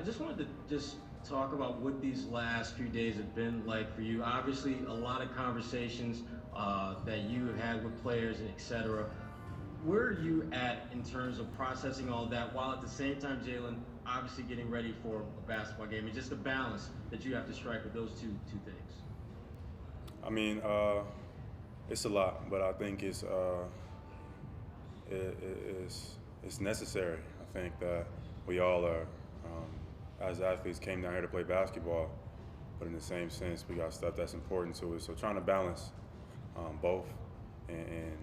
just wanted to just talk about what these last few days have been like for you. Obviously, a lot of conversations that you have had with players and et cetera. Where are you at in terms of processing all that while at the same time, Jaylen, obviously getting ready for a basketball game and just the balance that you have to strike with those two things? I mean, it's a lot, but I think it's necessary. I think that we all are, as athletes, came down here to play basketball, but in the same sense, we got stuff that's important to us. So trying to balance both and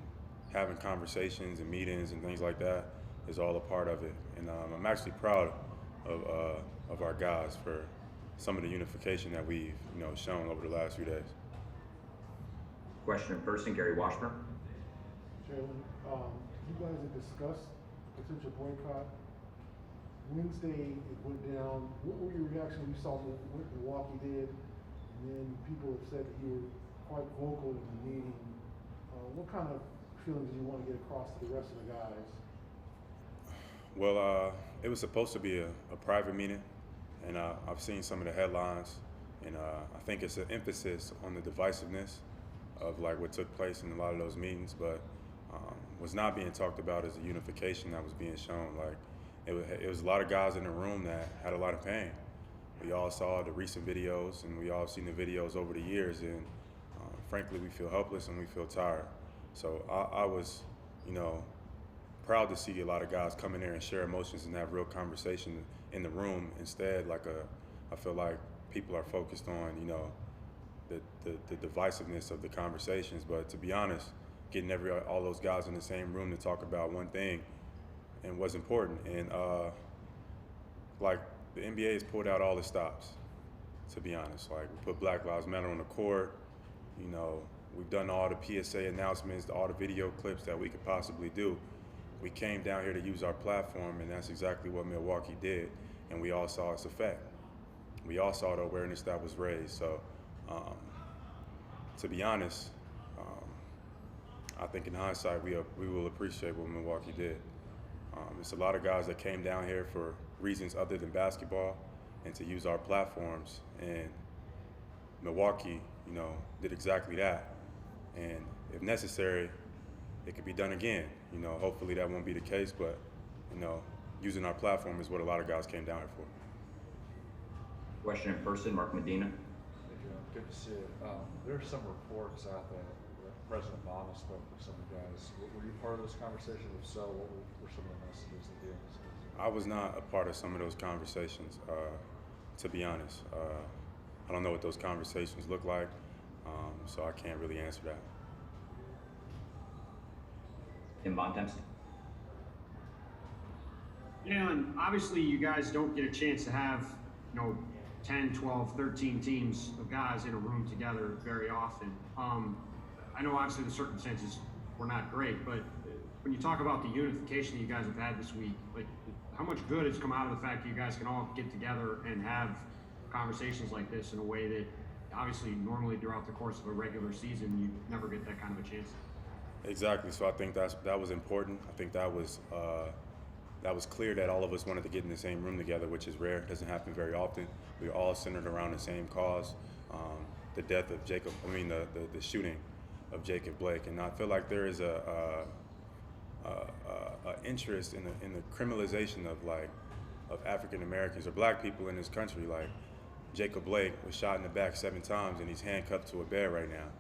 having conversations and meetings and things like that is all a part of it. And I'm actually proud of our guys for some of the unification that we've shown over the last few days. Question in person, Gary Washburn. Jaylen, you guys have discussed potential boycott. Wednesday it went down. What were your reactions when you saw what Milwaukee did? And then people have said that you were quite vocal in the meeting. What kind of feelings do you want to get across to the rest of the guys? Well, it was supposed to be a private meeting, and I've seen some of the headlines, and I think it's an emphasis on the divisiveness of like what took place in a lot of those meetings, but was not being talked about as a unification that was being shown. Like it was a lot of guys in the room that had a lot of pain. We all saw the recent videos, and we all seen the videos over the years, and frankly, we feel helpless and we feel tired. So I was, proud to see a lot of guys come in there and share emotions and have real conversation in the room. Instead, I feel like people are focused on, the divisiveness of the conversations. But to be honest, getting all those guys in the same room to talk about one thing and what's important. And the NBA has pulled out all the stops, to be honest. Like we put Black Lives Matter on the court, we've done all the PSA announcements, all the video clips that we could possibly do. We came down here to use our platform, and that's exactly what Milwaukee did, and we all saw its effect. We all saw the awareness that was raised. So, to be honest, I think in hindsight we will appreciate what Milwaukee did. It's a lot of guys that came down here for reasons other than basketball and to use our platforms, and Milwaukee, did exactly that. And if necessary, it could be done again. Hopefully that won't be the case, but using our platform is what a lot of guys came down here for. Question in person, Mark Medina. Good to see it. There are some reports out there that President Obama spoke with some of the guys. Were you part of those conversations? If so, what were some of the messages that he had? I was not a part of some of those conversations, to be honest. I don't know what those conversations look like, so I can't really answer that. Tim Bontemps. Jaylen, obviously you guys don't get a chance to have, 10, 12, 13 teams of guys in a room together very often. I know obviously the circumstances were not great, but when you talk about the unification that you guys have had this week, like how much good has come out of the fact that you guys can all get together and have conversations like this in a way that obviously normally throughout the course of a regular season you never get that kind of a chance? Exactly. So I think that was important. I think that was clear that all of us wanted to get in the same room together, which is rare. It doesn't happen very often. We were all centered around the same cause, the death of the shooting of Jacob Blake. And I feel like there is a interest in the criminalization of African Americans or black people in this country. Like Jacob Blake was shot in the back 7 times and he's handcuffed to a bed right now.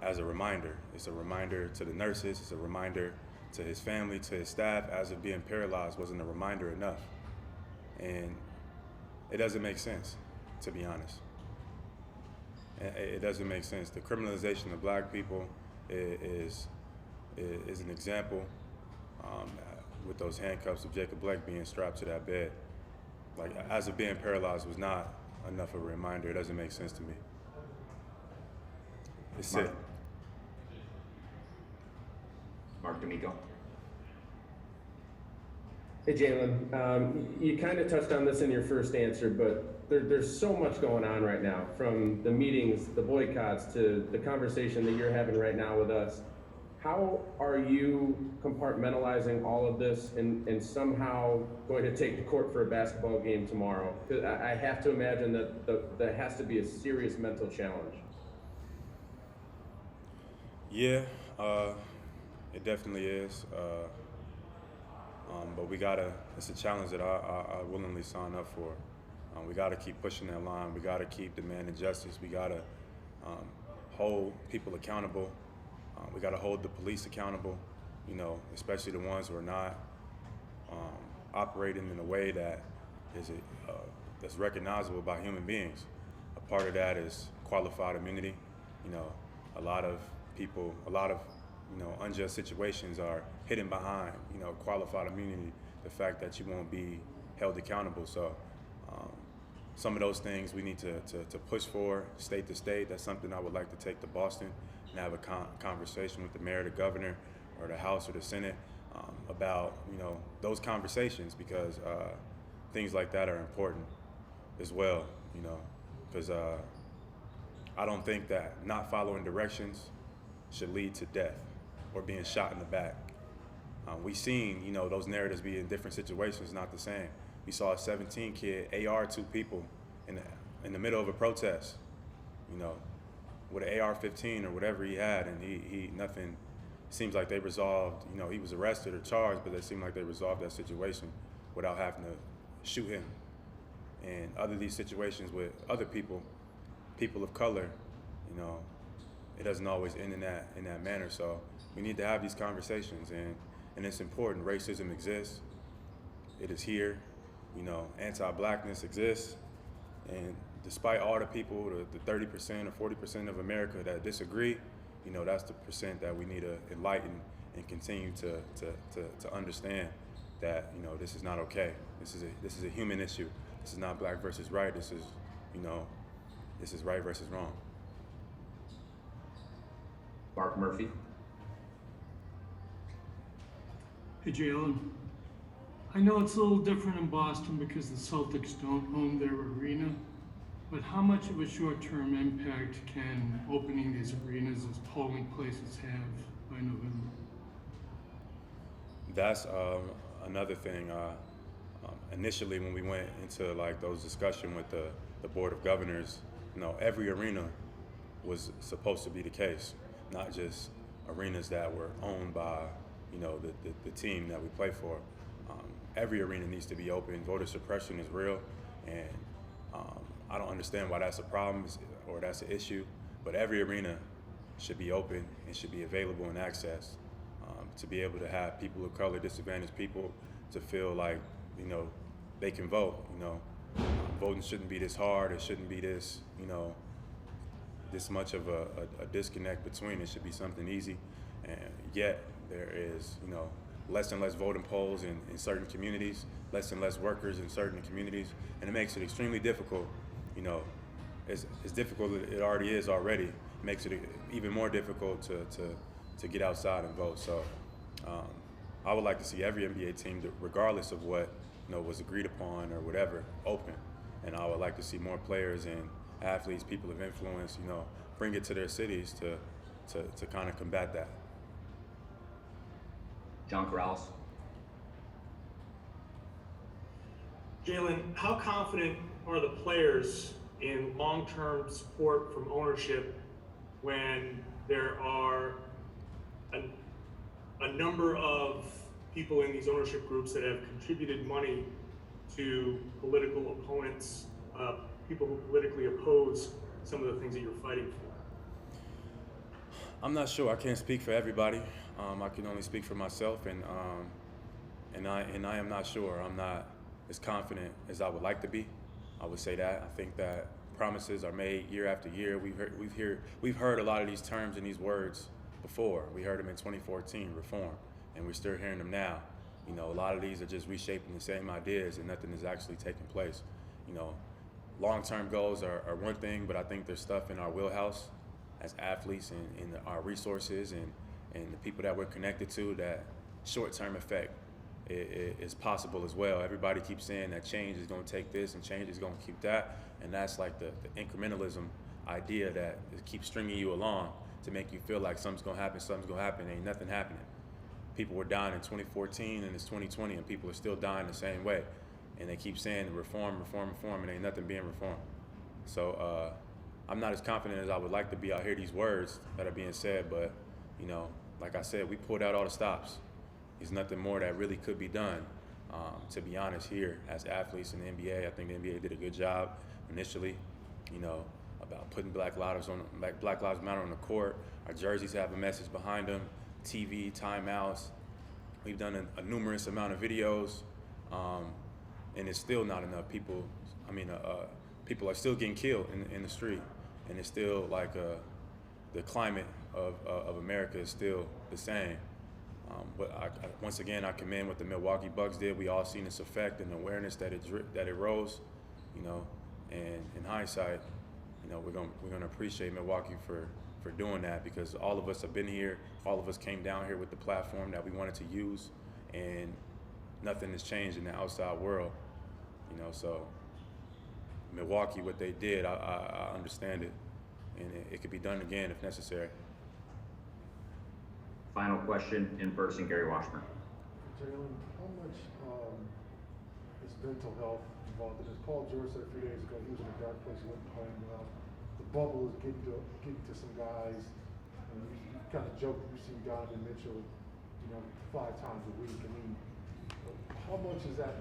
As a reminder, it's a reminder to the nurses, it's a reminder to his family, to his staff, as if being paralyzed wasn't a reminder enough. And it doesn't make sense, to be honest. It doesn't make sense. The criminalization of black people is an example with those handcuffs of Jacob Blake being strapped to that bed. Like, as if being paralyzed was not enough of a reminder. It doesn't make sense to me. It's it. Mark D'Amico. Hey Jaylen, you kind of touched on this in your first answer, but there's so much going on right now, from the meetings, the boycotts, to the conversation that you're having right now with us. How are you compartmentalizing all of this and somehow going to take the court for a basketball game tomorrow? 'Cause I have to imagine that that has to be a serious mental challenge. Yeah, it definitely is. But it's a challenge that I willingly sign up for. We got to keep pushing that line. We got to keep demanding justice. We got to hold people accountable. We got to hold the police accountable, especially the ones who are not operating in a way that that's recognizable by human beings. A part of that is qualified immunity. A lot of people, unjust situations are hidden behind, qualified immunity, the fact that you won't be held accountable. So some of those things we need to push for state to state. That's something I would like to take to Boston and have a conversation with the mayor, the governor, or the House or the Senate about, those conversations, because things like that are important as well, because I don't think that not following directions should lead to death or being shot in the back. We've seen, those narratives be in different situations, not the same. We saw a 17 kid AR 2 people in the middle of a protest, with an AR-15 or whatever he had, and he nothing. Seems like they resolved. He was arrested or charged, but it seemed like they resolved that situation without having to shoot him. And other these situations with other people of color, it doesn't always end in that manner. So we need to have these conversations, and it's important. Racism exists. It is here. Anti-blackness exists, and despite all the people, the 30% or 40% of America that disagree, that's the percent that we need to enlighten and continue to understand that this is not okay. This is a human issue. This is not black versus right. This is right versus wrong. Mark Murphy. Hey, Jaylen. I know it's a little different in Boston because the Celtics don't own their arena, but how much of a short-term impact can opening these arenas as polling places have by November? That's another thing. Initially, when we went into those discussions with the Board of Governors, every arena was supposed to be the case, not just arenas that were owned by, the team that we play for. Every arena needs to be open. Voter suppression is real, and I don't understand why that's a problem or that's an issue, but every arena should be open and should be available and accessed to be able to have people of color, disadvantaged people, to feel like, they can vote. Voting shouldn't be this hard. It shouldn't be this, this much of a disconnect between. It should be something easy, and yet there is, less and less voting polls in certain communities, less and less workers in certain communities, and it makes it extremely difficult. As difficult as it already is already, it makes it even more difficult to get outside and vote. So I would like to see every NBA team, regardless of what was agreed upon or whatever, open. And I would like to see more players and athletes, people of influence, bring it to their cities to kind of combat that. John Corrales. Jaylen, how confident are the players in long-term support from ownership when there are a number of people in these ownership groups that have contributed money to political opponents, people who politically oppose some of the things that you're fighting for? I'm not sure. I can't speak for everybody. I can only speak for myself, and I am not sure. I'm not as confident as I would like to be. I would say that. I think that promises are made year after year. We've heard a lot of these terms and these words before. We heard them in 2014, reform, and we're still hearing them now. A lot of these are just reshaping the same ideas, and nothing is actually taking place. Long-term goals are one thing, but I think there's stuff in our wheelhouse as athletes and our resources and the people that we're connected to, that short-term effect is possible as well. Everybody keeps saying that change is going to take this and change is going to keep that, and that's like the incrementalism idea that keeps stringing you along. to make you feel like something's gonna happen. Ain't nothing happening. People were dying in 2014 and it's 2020 and people are still dying the same way. And they keep saying reform, and ain't nothing being reformed. So I'm not as confident as I would like to be out here, these words that are being said, but you know, like I said, we pulled out all the stops. There's nothing more that really could be done. To be honest, here as athletes in the NBA, I think the NBA did a good job initially, you know, about putting Black Lives Matter on the court. Our jerseys have a message behind them, TV, timeouts. We've done a numerous amount of videos, and it's still not enough. People are still getting killed in the street, and it's still like the climate of America is still the same. But once again, I commend what the Milwaukee Bucks did. We all seen its effect and awareness that it rose, you know. And in hindsight, you know, we're gonna appreciate Milwaukee for doing that, because all of us have been here. All of us came down here with the platform that we wanted to use, and nothing has changed in the outside world, you know. So Milwaukee, what they did, I understand it, and it could be done again if necessary. Final question, in person, Gary Washburn. Jaylen, how much is mental health involved in this? Paul George said a few days ago he was in a dark place, he wasn't playing well. The bubble is getting to some guys, and you kind of joke that you see Donovan Mitchell, you know, 5 times a week. I mean, how much does that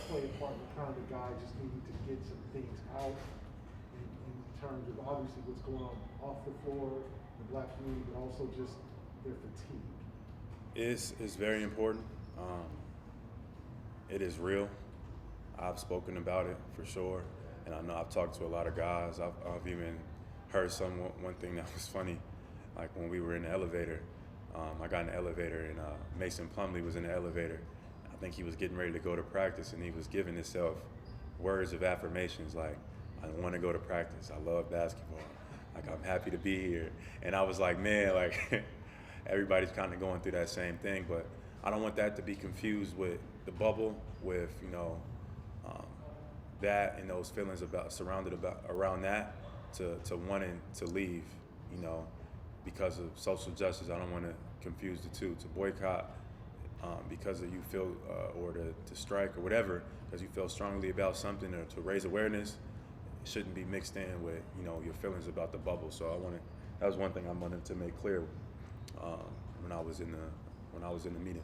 play a part in kind of the guys just needing to get some things out in terms of obviously what's going on off the floor in the Black community, but also just their fatigue? It's very important. It is real. I've spoken about it for sure, and I know I've talked to a lot of guys. I've even heard one thing that was funny, like when we were in the elevator. I got in the elevator, and Mason Plumlee was in the elevator. I think he was getting ready to go to practice, and he was giving himself words of affirmations like, "I want to go to practice. I love basketball. Like, I'm happy to be here." And I was like, man, like. Everybody's kind of going through that same thing, but I don't want that to be confused with the bubble, with, you know, that and those feelings around that to wanting to leave, you know, because of social justice. I don't want to confuse the two. To boycott because of you feel, or to strike or whatever, because you feel strongly about something, or to raise awareness, it shouldn't be mixed in with, you know, your feelings about the bubble. So that was one thing I wanted to make clear when I was in the meeting.